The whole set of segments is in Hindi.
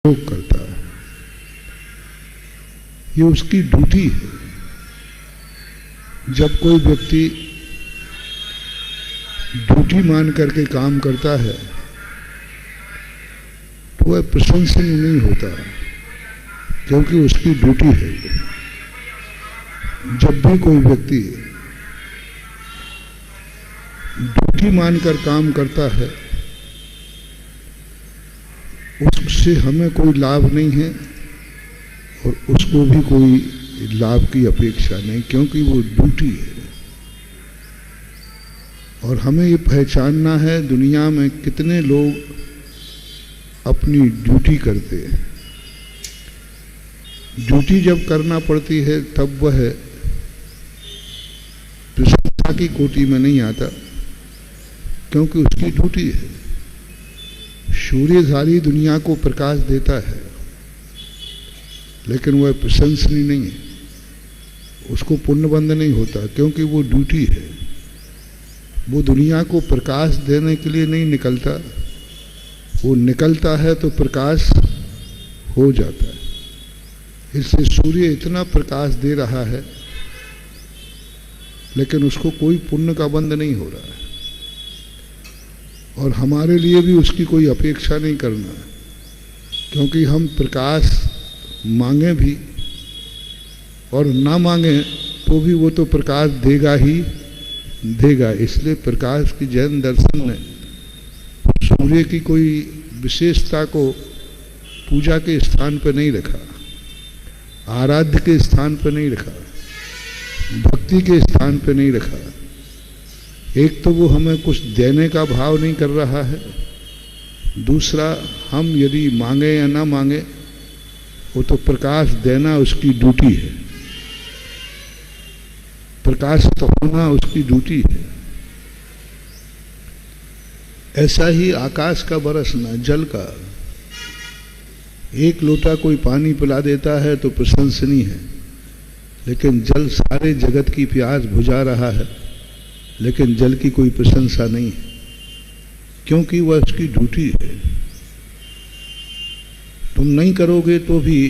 उपयोग करता है, ये उसकी ड्यूटी है। जब कोई व्यक्ति ड्यूटी मान करके काम करता है तो वह प्रशंसनीय नहीं होता, क्योंकि उसकी ड्यूटी है। जब भी कोई व्यक्ति ड्यूटी मानकर काम करता है उससे हमें कोई लाभ नहीं है और उसको भी कोई लाभ की अपेक्षा नहीं, क्योंकि वो ड्यूटी है। और हमें ये पहचानना है दुनिया में कितने लोग अपनी ड्यूटी करते हैं। ड्यूटी जब करना पड़ती है तब वह प्रशंसा की कोटि में नहीं आता, क्योंकि उसकी ड्यूटी है। सूर्य सारी दुनिया को प्रकाश देता है, लेकिन वह प्रशंसनीय नहीं है, उसको पुण्यबंध नहीं होता, क्योंकि वो ड्यूटी है। वो दुनिया को प्रकाश देने के लिए नहीं निकलता, वो निकलता है तो प्रकाश हो जाता है। इससे सूर्य इतना प्रकाश दे रहा है लेकिन उसको कोई पुण्य का बंध नहीं हो रहा है, और हमारे लिए भी उसकी कोई अपेक्षा नहीं करना है, क्योंकि हम प्रकाश मांगे भी और ना मांगे तो भी वो तो प्रकाश देगा ही देगा। इसलिए प्रकाश की जैन दर्शन ने सूर्य की कोई विशेषता को पूजा के स्थान पर नहीं रखा, आराध्य के स्थान पर नहीं रखा, भक्ति के स्थान पर नहीं रखा। एक तो वो हमें कुछ देने का भाव नहीं कर रहा है, दूसरा हम यदि मांगे या ना मांगे वो तो प्रकाश देना उसकी ड्यूटी है, प्रकाशित होना उसकी ड्यूटी है। ऐसा ही आकाश का बरसना, जल का एक लोटा कोई पानी पिला देता है तो प्रशंसनीय है, लेकिन जल सारे जगत की प्यास बुझा रहा है, लेकिन जल की कोई प्रशंसा नहीं है, क्योंकि वह उसकी ड्यूटी है। तुम नहीं करोगे तो भी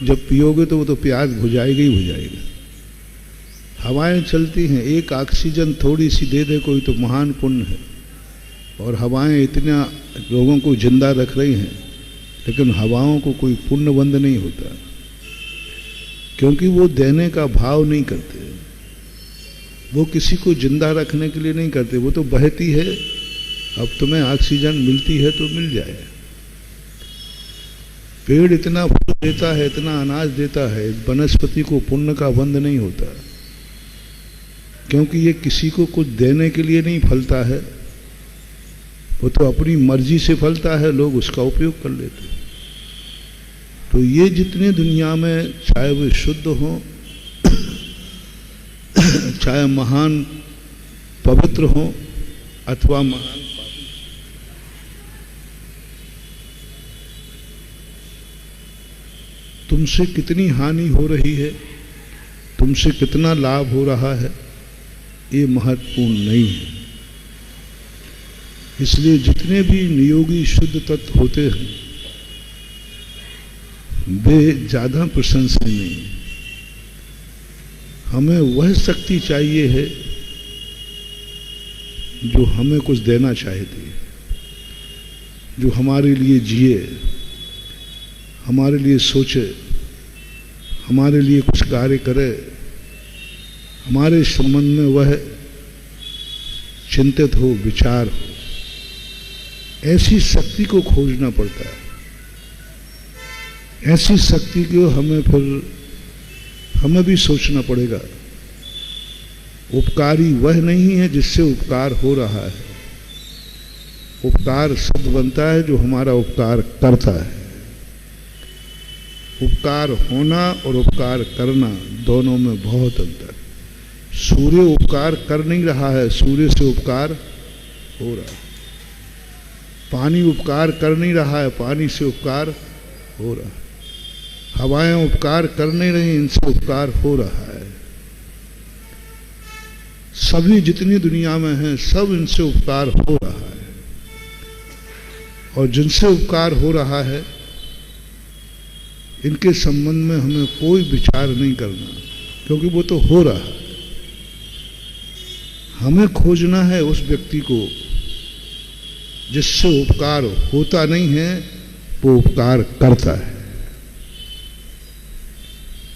जब पियोगे तो वो तो प्यास बुझाएगा ही बुझाएगा। हवाएं चलती हैं, एक ऑक्सीजन थोड़ी सी दे दे कोई तो महान पुण्य है, और हवाएं इतना लोगों को जिंदा रख रही हैं, लेकिन हवाओं को कोई पुण्यबंध नहीं होता, क्योंकि वो देने का भाव नहीं करते, वो किसी को जिंदा रखने के लिए नहीं करते, वो तो बहती है। अब तुम्हें ऑक्सीजन मिलती है तो मिल जाए। पेड़ इतना फल देता है, इतना अनाज देता है, वनस्पति को पुण्य का बंध नहीं होता, क्योंकि ये किसी को कुछ देने के लिए नहीं फलता है, वो तो अपनी मर्जी से फलता है, लोग उसका उपयोग कर लेते हैं। तो ये जितने दुनिया में चाहे वे शुद्ध हों चाहे महान पवित्र हों अथवा महान पापी, तुमसे कितनी हानि हो रही है, तुमसे कितना लाभ हो रहा है, ये महत्वपूर्ण नहीं है। इसलिए जितने भी नियोगी शुद्ध तत्व होते हैं वे ज्यादा प्रशंसनीय नहीं है। हमें वह शक्ति चाहिए है जो हमें कुछ देना चाहती है, जो हमारे लिए जिए, हमारे लिए सोचे, हमारे लिए कुछ कार्य करे, हमारे संबंध में वह चिंतित हो, विचार हो। ऐसी शक्ति को खोजना पड़ता है। ऐसी शक्ति को हमें भी सोचना पड़ेगा। उपकारी वह नहीं है जिससे उपकार हो रहा है, उपकार शब्द बनता है जो हमारा उपकार करता है। उपकार होना और उपकार करना दोनों में बहुत अंतर है। सूर्य उपकार कर नहीं रहा है, सूर्य से उपकार हो रहा है। पानी उपकार कर नहीं रहा है, पानी से उपकार हो रहा है। हवाएं उपकार कर नहीं रही, इनसे उपकार हो रहा है। सभी जितनी दुनिया में हैं सब इनसे उपकार हो रहा है, और जिनसे उपकार हो रहा है इनके संबंध में हमें कोई विचार नहीं करना, क्योंकि वो तो हो रहा है। हमें खोजना है उस व्यक्ति को जिससे उपकार होता नहीं है, वो उपकार करता है,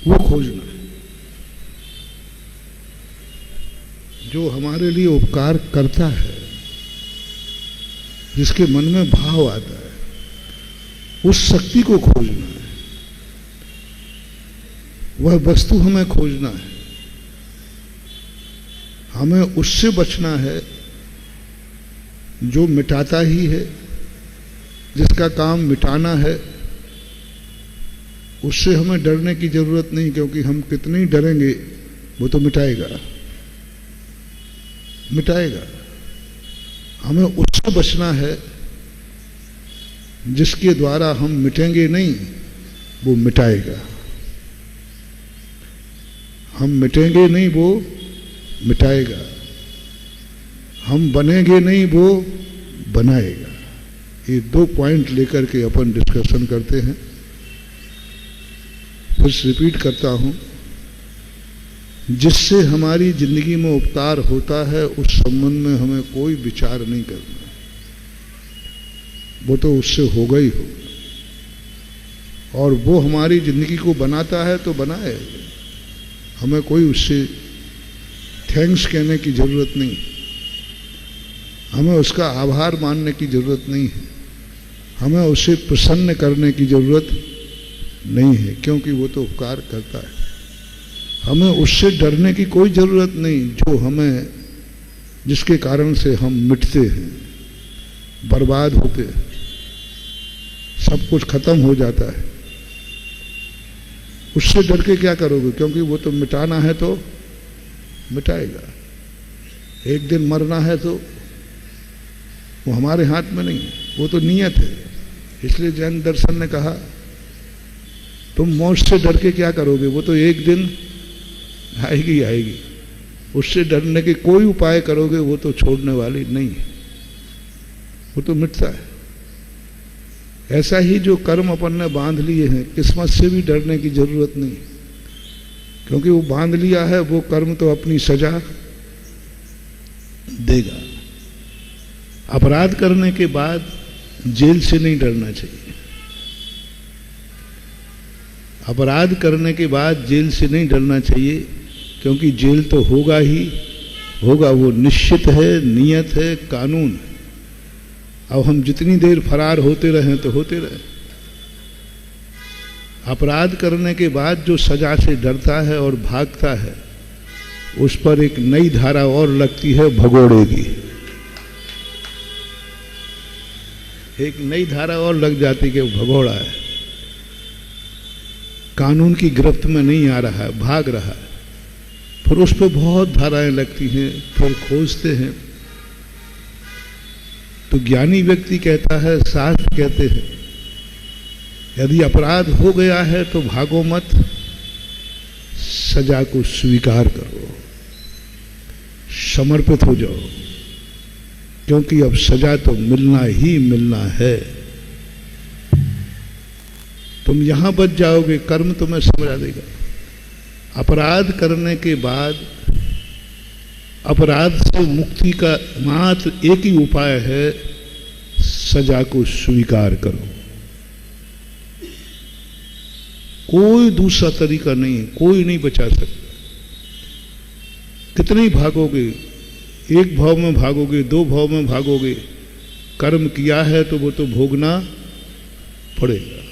वो खोजना है। जो हमारे लिए उपकार करता है, जिसके मन में भाव आता है, उस शक्ति को खोजना है। वह वस्तु हमें खोजना है, हमें उससे बचना है जो मिटाता ही है, जिसका काम मिटाना है। उससे हमें डरने की जरूरत नहीं, क्योंकि हम कितने ही डरेंगे वो तो मिटाएगा। हमें उससे बचना है जिसके द्वारा हम मिटेंगे नहीं, वो मिटाएगा। हम मिटेंगे नहीं, वो मिटाएगा। हम बनेंगे नहीं, वो बनाएगा। ये 2 पॉइंट लेकर के अपन डिस्कशन करते हैं। फिर रिपीट करता हूं, जिससे हमारी जिंदगी में उपकार होता है उस संबंध में हमें कोई विचार नहीं करना, वो तो उससे होगा ही होगा। और वो हमारी जिंदगी को बनाता है तो बनाए, हमें कोई उससे थैंक्स कहने की जरूरत नहीं, हमें उसका आभार मानने की जरूरत नहीं है, हमें उसे प्रसन्न करने की जरूरत नहीं है, क्योंकि वो तो उपकार करता है। हमें उससे डरने की कोई जरूरत नहीं जो हमें, जिसके कारण से हम मिटते हैं, बर्बाद होते हैं, सब कुछ खत्म हो जाता है। उससे डर के क्या करोगे, क्योंकि वो तो मिटाना है तो मिटाएगा। एक दिन मरना है तो वो हमारे हाथ में नहीं, वो तो नियत है। इसलिए जैन दर्शन ने कहा तुम मौत से डर के क्या करोगे, वो तो एक दिन आएगी आएगी। उससे डरने के कोई उपाय करोगे वो तो छोड़ने वाली नहीं है, वो तो मिटता है। ऐसा ही जो कर्म अपन ने बांध लिए हैं, किस्मत से भी डरने की जरूरत नहीं, क्योंकि वो बांध लिया है, वो कर्म तो अपनी सजा देगा। अपराध करने के बाद जेल से नहीं डरना चाहिए। अपराध करने के बाद जेल से नहीं डरना चाहिए, क्योंकि जेल तो होगा ही होगा, वो निश्चित है, नियत है, कानून है। अब हम जितनी देर फरार होते रहें तो होते रहे। अपराध करने के बाद जो सजा से डरता है और भागता है, उस पर एक नई धारा और लगती है भगोड़े की। एक नई धारा और लग जाती कि वो भगोड़ा है, कानून की गिरफ्त में नहीं आ रहा है, भाग रहा है। फिर उस पर बहुत धाराएं लगती हैं, फिर खोजते हैं। तो ज्ञानी व्यक्ति कहता है, शास्त्र कहते हैं, यदि अपराध हो गया है तो भागो मत, सजा को स्वीकार करो, समर्पित हो जाओ, क्योंकि अब सजा तो मिलना ही मिलना है। तुम यहां बच जाओगे, कर्म तुम्हें समझा देगा। अपराध करने के बाद अपराध से मुक्ति का मात्र एक ही उपाय है, सजा को स्वीकार करो। कोई दूसरा तरीका नहीं, कोई नहीं बचा सकता। कितने ही भागोगे, एक भाव में भागोगे, 2 भाव में भागोगे, कर्म किया है तो वो तो भोगना पड़ेगा।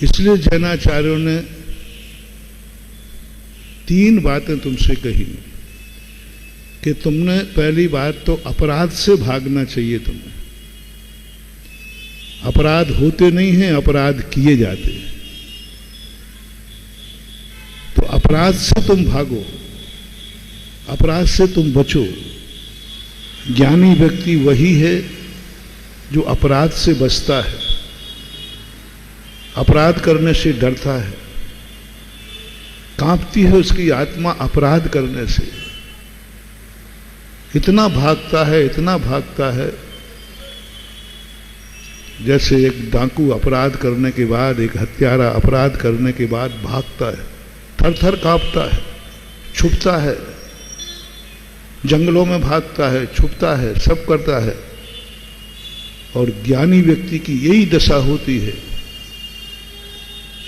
इसलिए जैनाचार्यों ने 3 बातें तुमसे कही कि तुमने पहली बात तो अपराध से भागना चाहिए। तुम्हें अपराध होते नहीं हैं, अपराध किए जाते हैं। तो अपराध से तुम भागो, अपराध से तुम बचो। ज्ञानी व्यक्ति वही है जो अपराध से बचता है, अपराध करने से डरता है, कांपती है उसकी आत्मा अपराध करने से। इतना भागता है, इतना भागता है, जैसे एक डाकू अपराध करने के बाद, एक हत्यारा अपराध करने के बाद भागता है, थर थर कांपता है, छुपता है, जंगलों में भागता है, छुपता है, सब करता है। और ज्ञानी व्यक्ति की यही दशा होती है।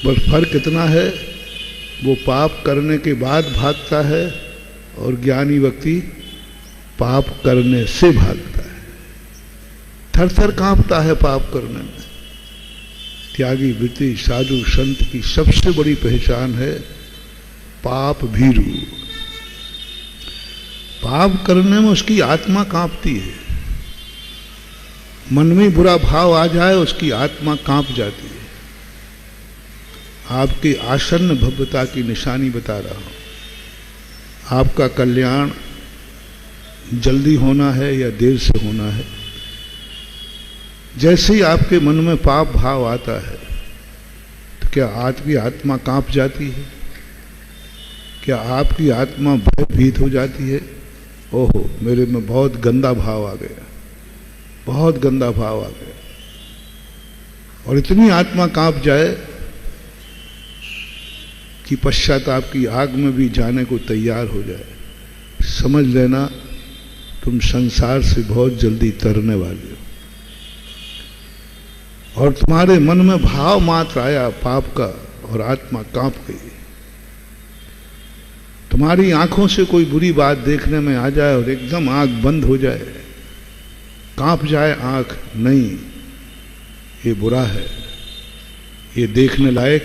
बस फर्क इतना है, वो पाप करने के बाद भागता है और ज्ञानी व्यक्ति पाप करने से भागता है, थर थर कांपता है पाप करने में। त्यागी वृत्ति साधु संत की सबसे बड़ी पहचान है पाप भीरु। पाप करने में उसकी आत्मा कांपती है, मन में बुरा भाव आ जाए उसकी आत्मा कांप जाती है। आपकी आसन्न भव्यता की निशानी बता रहा हूं। आपका कल्याण जल्दी होना है या देर से होना है। जैसे ही आपके मन में पाप भाव आता है तो क्या आपकी आत्मा कांप जाती है? क्या आपकी आत्मा भयभीत हो जाती है? ओहो, मेरे में बहुत गंदा भाव आ गया, बहुत गंदा भाव आ गया। और इतनी आत्मा कांप जाए कि पश्चाताप की आग में भी जाने को तैयार हो जाए। समझ लेना तुम संसार से बहुत जल्दी तरने वाले हो। और तुम्हारे मन में भाव मात्र आया पाप का और आत्मा कांप गई। तुम्हारी आंखों से कोई बुरी बात देखने में आ जाए और एकदम आंख बंद हो जाए, कांप जाए आंख, नहीं ये बुरा है, ये देखने लायक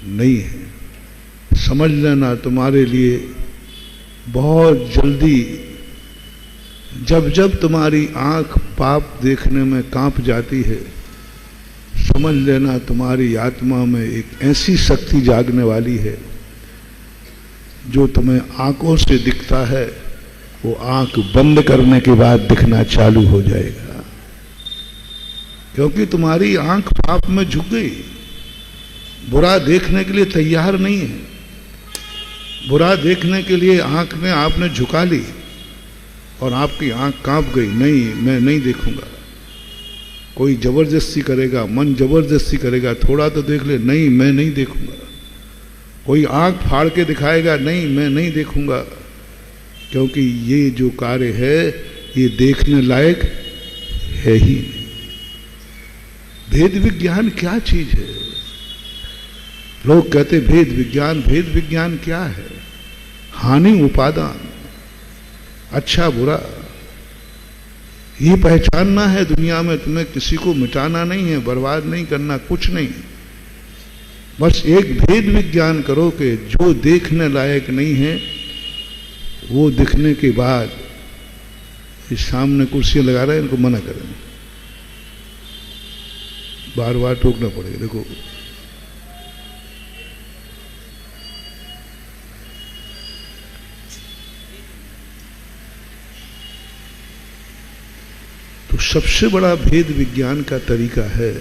नहीं है। समझ लेना तुम्हारे लिए बहुत जल्दी, जब जब तुम्हारी आंख पाप देखने में कांप जाती है, समझ लेना तुम्हारी आत्मा में एक ऐसी शक्ति जागने वाली है जो तुम्हें आंखों से दिखता है, वो आंख बंद करने के बाद दिखना चालू हो जाएगा। क्योंकि तुम्हारी आंख पाप में झुक गई, बुरा देखने के लिए तैयार नहीं है। बुरा देखने के लिए आंख में आपने झुका ली और आपकी आंख कांप गई, नहीं मैं नहीं देखूंगा। कोई जबरदस्ती करेगा, मन जबरदस्ती करेगा, थोड़ा तो देख ले, नहीं मैं नहीं देखूंगा। कोई आंख फाड़ के दिखाएगा, नहीं मैं नहीं देखूंगा। क्योंकि ये जो कार्य है ये देखने लायक है ही नहीं। भेद विज्ञान क्या चीज है? लोग कहते भेद विज्ञान, भेद विज्ञान क्या है? हानि उपादान, अच्छा बुरा, ये पहचानना है दुनिया में। तुम्हें किसी को मिटाना नहीं है, बर्बाद नहीं करना, कुछ नहीं। बस एक भेद विज्ञान करो कि जो देखने लायक नहीं है वो दिखने के बाद, इस सामने कुर्सियां लगा रहे हैं इनको मना करें, बार बार टोकना पड़ेगा। देखो तो सबसे बड़ा भेद विज्ञान का तरीका है।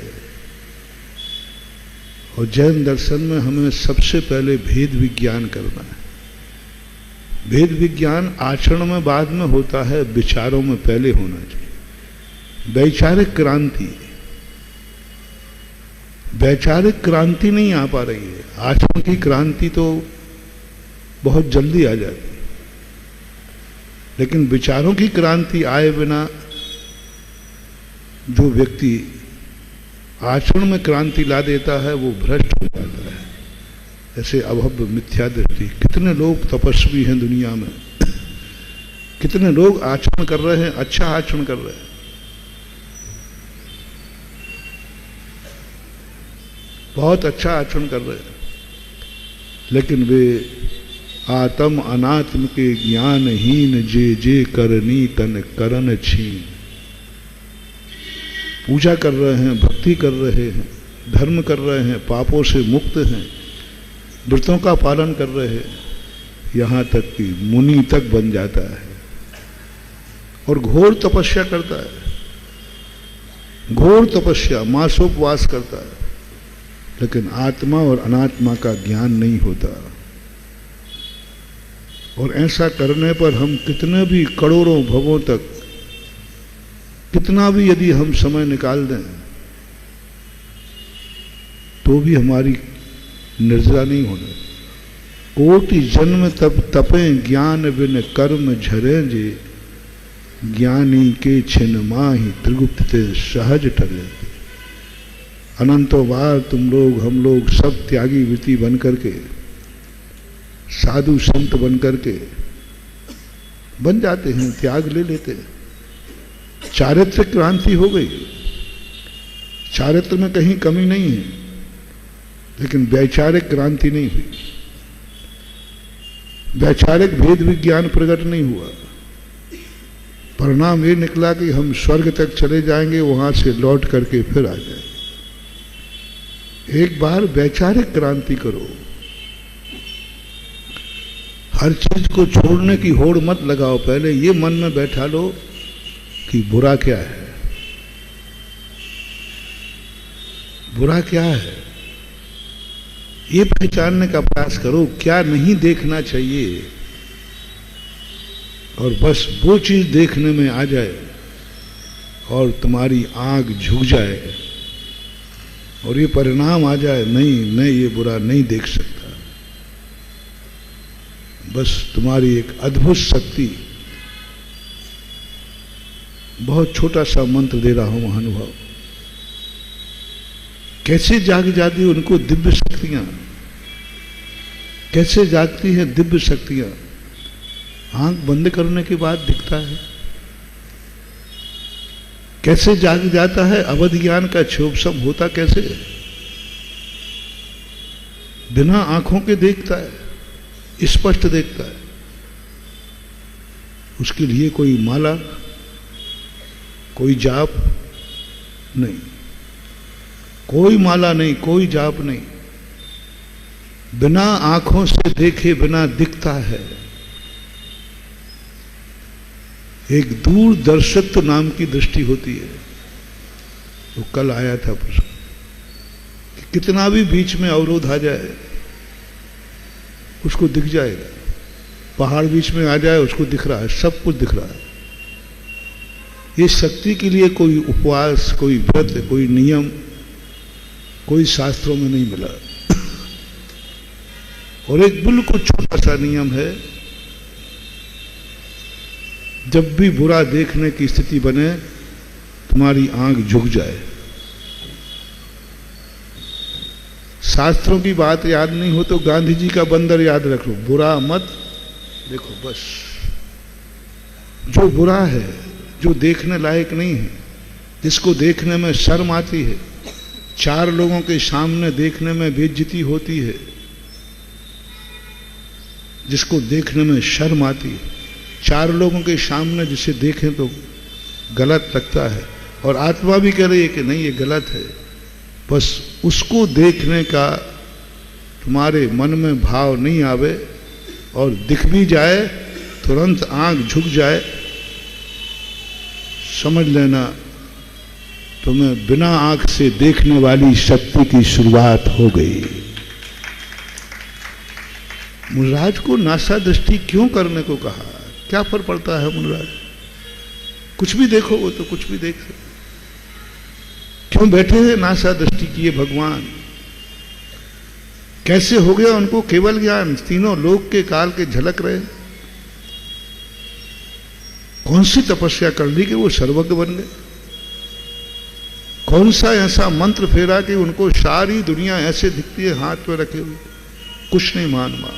और जैन दर्शन में हमें सबसे पहले भेद विज्ञान करना है। भेद विज्ञान आचरण में बाद में होता है, विचारों में पहले होना चाहिए। वैचारिक क्रांति, वैचारिक क्रांति नहीं आ पा रही है। आचरण की क्रांति तो बहुत जल्दी आ जाती है, लेकिन विचारों की क्रांति आए बिना जो व्यक्ति आचरण में क्रांति ला देता है वो भ्रष्ट हो जाता है। ऐसे अभव्य मिथ्या दृष्टि। कितने लोग तपस्वी हैं दुनिया में, कितने लोग आचरण कर रहे हैं, अच्छा आचरण कर रहे हैं, बहुत अच्छा आचरण कर रहे हैं, लेकिन वे आत्म अनात्म के ज्ञानहीन जे जे करनी तन करन छीन। पूजा कर रहे हैं, भक्ति कर रहे हैं, धर्म कर रहे हैं, पापों से मुक्त हैं, व्रतों का पालन कर रहे हैं, यहाँ तक कि मुनि तक बन जाता है और घोर तपस्या करता है, घोर तपस्या, मासोपवास करता है, लेकिन आत्मा और अनात्मा का ज्ञान नहीं होता। और ऐसा करने पर हम कितने भी करोड़ों भवों तक कितना भी यदि हम समय निकाल दें तो भी हमारी निर्जरा नहीं होने। कोटि जन्म तब तपें ज्ञान बिन कर्म झरे जे, ज्ञानी के छिन माही त्रिगुप्त ते सहज टले। अनंतों बार तुम लोग हम लोग सब त्यागी वृत्ति बन करके, साधु संत बन करके बन जाते हैं, त्याग ले लेते हैं। चारित्र क्रांति हो गई, चारित्र में कहीं कमी नहीं है, लेकिन वैचारिक क्रांति नहीं हुई, वैचारिक भेद विज्ञान प्रकट नहीं हुआ। परिणाम ये निकला कि हम स्वर्ग तक चले जाएंगे, वहां से लौट करके फिर आ जाएंगे। एक बार वैचारिक क्रांति करो, हर चीज को छोड़ने की होड़ मत लगाओ। पहले ये मन में बैठा लो कि बुरा क्या है, बुरा क्या है, ये पहचानने का प्रयास करो क्या नहीं देखना चाहिए, और बस वो चीज देखने में आ जाए और तुम्हारी आंख झुक जाए और ये परिणाम आ जाए, नहीं मैं ये बुरा नहीं देख सकता। बस तुम्हारी एक अद्भुत शक्ति, बहुत छोटा सा मंत्र दे रहा हूं महानुभाव, कैसे जाग जाती है उनको दिव्य शक्तियां, कैसे जागती है दिव्य शक्तियां। आंख बंद करने के बाद दिखता है, कैसे जाग जाता है, अवध ज्ञान का क्षोभसम होता कैसे, बिना आंखों के देखता है, स्पष्ट देखता है। उसके लिए कोई माला, कोई जाप नहीं, कोई माला नहीं, कोई जाप नहीं, बिना आंखों से देखे बिना दिखता है। एक दूरदर्शित्व नाम की दृष्टि होती है, वो कल आया था प्रश्न, कितना भी बीच में अवरोध आ जाए उसको दिख जाएगा, पहाड़ बीच में आ जाए उसको दिख रहा है, सब कुछ दिख रहा है। ये शक्ति के लिए कोई उपवास, कोई व्रत, कोई नियम, कोई शास्त्रों में नहीं मिला। और एक बिल्कुल छोटा सा नियम है, जब भी बुरा देखने की स्थिति बने तुम्हारी आंख झुक जाए। शास्त्रों की बात याद नहीं हो तो गांधी जी का बंदर याद रख लो, बुरा मत देखो। बस जो बुरा है, जो देखने लायक नहीं है, जिसको देखने में शर्म आती है, चार लोगों के सामने देखने में बेइज्जती होती है, जिसको देखने में शर्म आती है, चार लोगों के सामने जिसे देखें तो गलत लगता है और आत्मा भी कह रही है कि नहीं ये गलत है, बस उसको देखने का तुम्हारे मन में भाव नहीं आवे और दिख भी जाए, तुरंत आंख झुक जाए, समझ लेना तुम्हें बिना आंख से देखने वाली शक्ति की शुरुआत हो गई। मुनराज को नासा दृष्टि क्यों करने को कहा, क्या फर्क पड़ता है मुनराज, कुछ भी देखो, वो तो कुछ भी देख सकते, क्यों बैठे हैं नासा दृष्टि किए भगवान। कैसे हो गया उनको केवल ज्ञान, तीनों लोक के काल के झलक रहे, कौन सी तपस्या कर ली कि वो सर्वज्ञ बन गए, कौन सा ऐसा मंत्र फेरा कि उनको सारी दुनिया ऐसे दिखती है हाथ में रखे हुए। कुछ नहीं मानवा,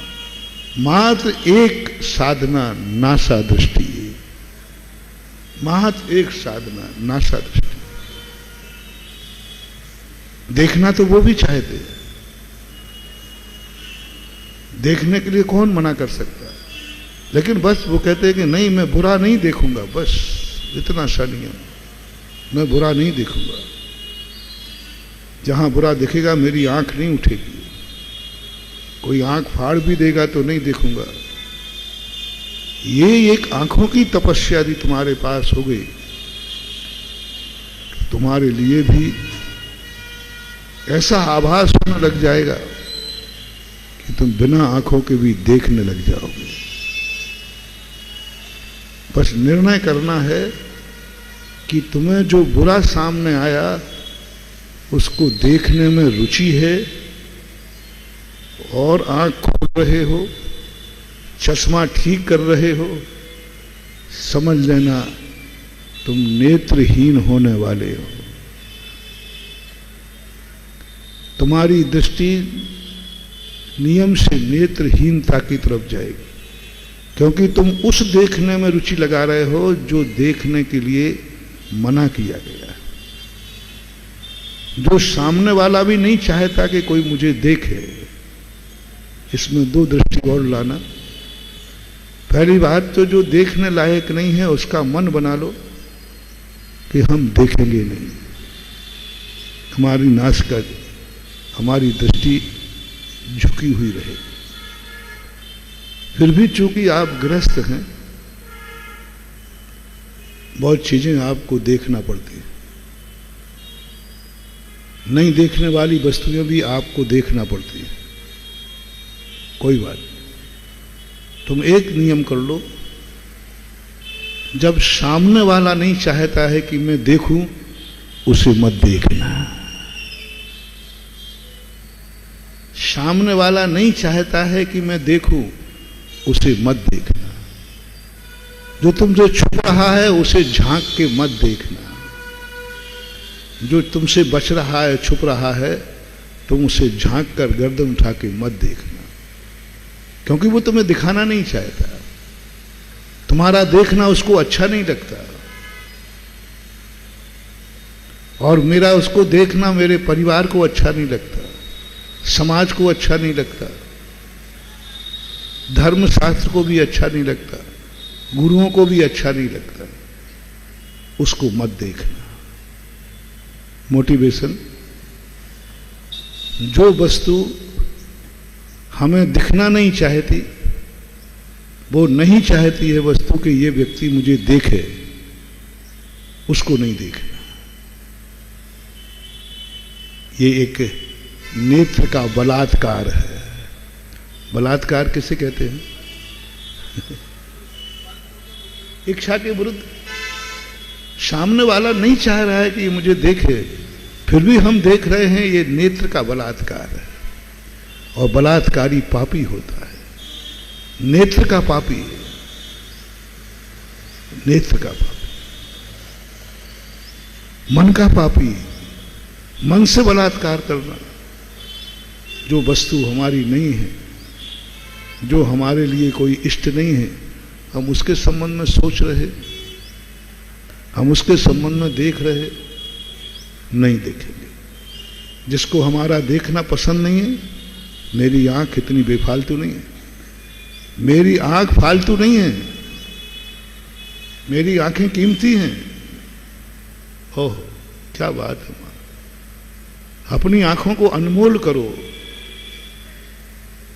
मात्र एक साधना नासा दृष्टि, मात्र एक साधना नासा दृष्टि। देखना तो वो भी चाहते, देखने के लिए कौन मना कर सकता है, लेकिन बस वो कहते हैं कि नहीं मैं बुरा नहीं देखूंगा, बस इतना सा नियम, मैं बुरा नहीं देखूंगा, जहां बुरा दिखेगा मेरी आंख नहीं उठेगी, कोई आंख फाड़ भी देगा तो नहीं देखूंगा। ये एक आंखों की तपस्या यदि तुम्हारे पास हो गई, तुम्हारे लिए भी ऐसा आभास होने लग जाएगा कि तुम बिना आंखों के भी देखने लग जाओगे। बस निर्णय करना है कि तुम्हें जो बुरा सामने आया उसको देखने में रुचि है और आंख खोल रहे हो, चश्मा ठीक कर रहे हो, समझ लेना तुम नेत्रहीन होने वाले हो। तुम्हारी दृष्टि नियम से नेत्रहीनता की तरफ जाएगी, क्योंकि तुम उस देखने में रुचि लगा रहे हो जो देखने के लिए मना किया गया है, जो सामने वाला भी नहीं चाहता कि कोई मुझे देखे। इसमें दो दृष्टि और लाना। पहली बात तो जो देखने लायक नहीं है उसका मन बना लो कि हम देखेंगे नहीं, हमारी नाक, हमारी दृष्टि झुकी हुई रहे। फिर भी चूंकि आप गृहस्थ हैं, बहुत चीजें आपको देखना पड़ती हैं, नहीं देखने वाली वस्तुएं भी आपको देखना पड़ती हैं। कोई बात नहीं, तुम एक नियम कर लो, जब सामने वाला नहीं चाहता है कि मैं देखूं, उसे मत देखना। सामने वाला नहीं चाहता है कि मैं देखूं, उसे मत देखना। जो तुमसे छुप रहा है उसे झांक के मत देखना। जो तुमसे बच रहा है, छुप रहा है, तुम उसे झांक कर गर्दन उठा के मत देखना, क्योंकि वो तुम्हें दिखाना नहीं चाहता। तुम्हारा देखना उसको अच्छा नहीं लगता, और मेरा उसको देखना मेरे परिवार को अच्छा नहीं लगता, समाज को अच्छा नहीं लगता, धर्म शास्त्र को भी अच्छा नहीं लगता, गुरुओं को भी अच्छा नहीं लगता। उसको मत देखना। मोटिवेशन, जो वस्तु हमें दिखना नहीं चाहती, वो नहीं चाहती है वस्तु कि ये व्यक्ति मुझे देखे, उसको नहीं देखना। ये एक नेत्र का बलात्कार है। बलात्कार किसे कहते हैं? इच्छा के विरुद्ध। सामने वाला नहीं चाह रहा है कि ये मुझे देखे, फिर भी हम देख रहे हैं, ये नेत्र का बलात्कार है। और बलात्कारी पापी होता है, नेत्र का पापी है, नेत्र का पापी, मन का पापी, मन से बलात्कार करना। जो वस्तु हमारी नहीं है, जो हमारे लिए कोई इष्ट नहीं है, हम उसके संबंध में सोच रहे, हम उसके संबंध में देख रहे, नहीं देखेंगे। जिसको हमारा देखना पसंद नहीं है, मेरी आंख इतनी बेफालतू नहीं है, मेरी आंख फालतू नहीं है, मेरी आंखें कीमती हैं। ओह क्या बात है। अपनी आंखों को अनमोल करो।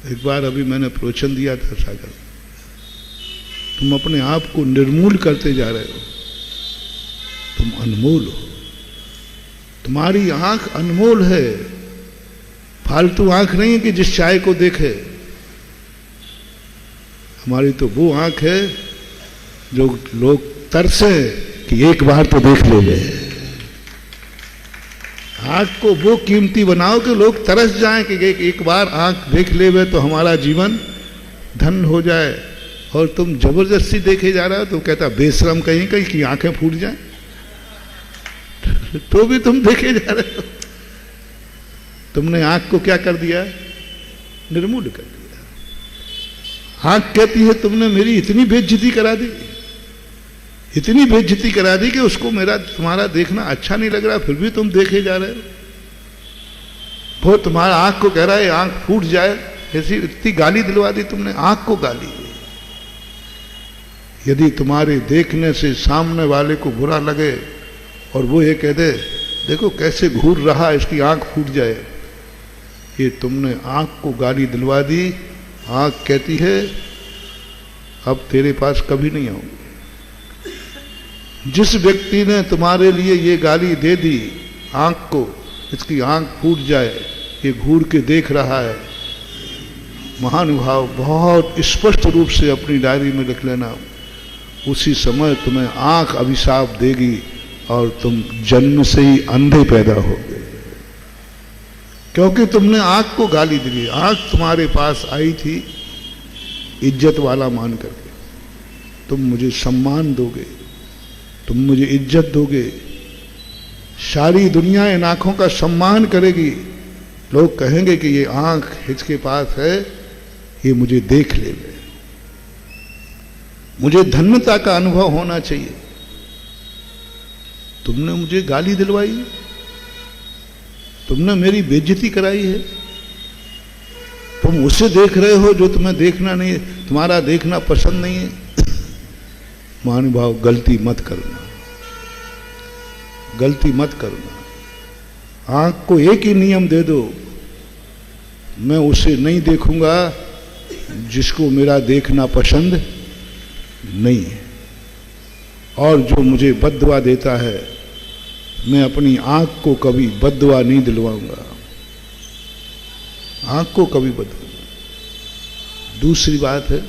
एक बार अभी मैंने प्रवचन दिया था सागर, तुम अपने आप को निर्मूल करते जा रहे हो, तुम अनमोल हो, तुम्हारी आंख अनमोल है, फालतू आंख नहीं है कि जिस चाय को देखे। हमारी तो वो आंख है जो लोग तरसे कि एक बार तो देख ले। आंख को वो कीमती बनाओ कि लोग तरस जाएं कि एक बार आंख देख ले तो हमारा जीवन धन हो जाए। और तुम जबरदस्ती देखे जा रहे हो, तो कहता बेशरम कहीं कहीं की आंखें फूट जाएं, तो भी तुम देखे जा रहे हो। तुमने आंख को क्या कर दिया? निर्मूल कर दिया। आंख कहती है तुमने मेरी इतनी बेइज्जती करा दी, इतनी बेइज्जती करा दी कि उसको मेरा तुम्हारा देखना अच्छा नहीं लग रहा, फिर भी तुम देखे जा रहे हो। वो तुम्हारा आंख को कह रहा है आंख फूट जाए, ऐसी इतनी गाली दिलवा दी तुमने, आंख को गाली। यदि तुम्हारे देखने से सामने वाले को बुरा लगे और वो ये कह दे देखो कैसे घूर रहा, इसकी आंख फूट जाए, ये तुमने आंख को गाली दिलवा दी। आंख कहती है अब तेरे पास कभी नहीं आऊंगी। जिस व्यक्ति ने तुम्हारे लिए ये गाली दे दी आंख को, इसकी आंख फूट जाए, ये घूर के देख रहा है, महानुभाव बहुत स्पष्ट रूप से अपनी डायरी में लिख लेना, उसी समय तुम्हें आंख अभिशाप देगी और तुम जन्म से ही अंधे पैदा हो गए, क्योंकि तुमने आंख को गाली दी। आंख तुम्हारे पास आई थी इज्जत वाला मान करके, तुम मुझे सम्मान दोगे, तुम मुझे इज्जत दोगे, सारी दुनिया इन आंखों का सम्मान करेगी। लोग कहेंगे कि ये आंख इसके पास है, ये मुझे देख ले, मुझे धन्यता का अनुभव होना चाहिए। तुमने मुझे गाली दिलवाई, तुमने मेरी बेइज्जती कराई है, तुम उसे देख रहे हो जो तुम्हें देखना नहीं है, तुम्हारा देखना पसंद नहीं है। महानुभाव, गलती मत करना, गलती मत करना। आंख को एक ही नियम दे दो, मैं उसे नहीं देखूंगा जिसको मेरा देखना पसंद नहीं है, और जो मुझे बद्दुआ देता है मैं अपनी आंख को कभी बद्दुआ नहीं दिलवाऊंगा, आंख को कभी बद्दुआ। दूसरी बात है,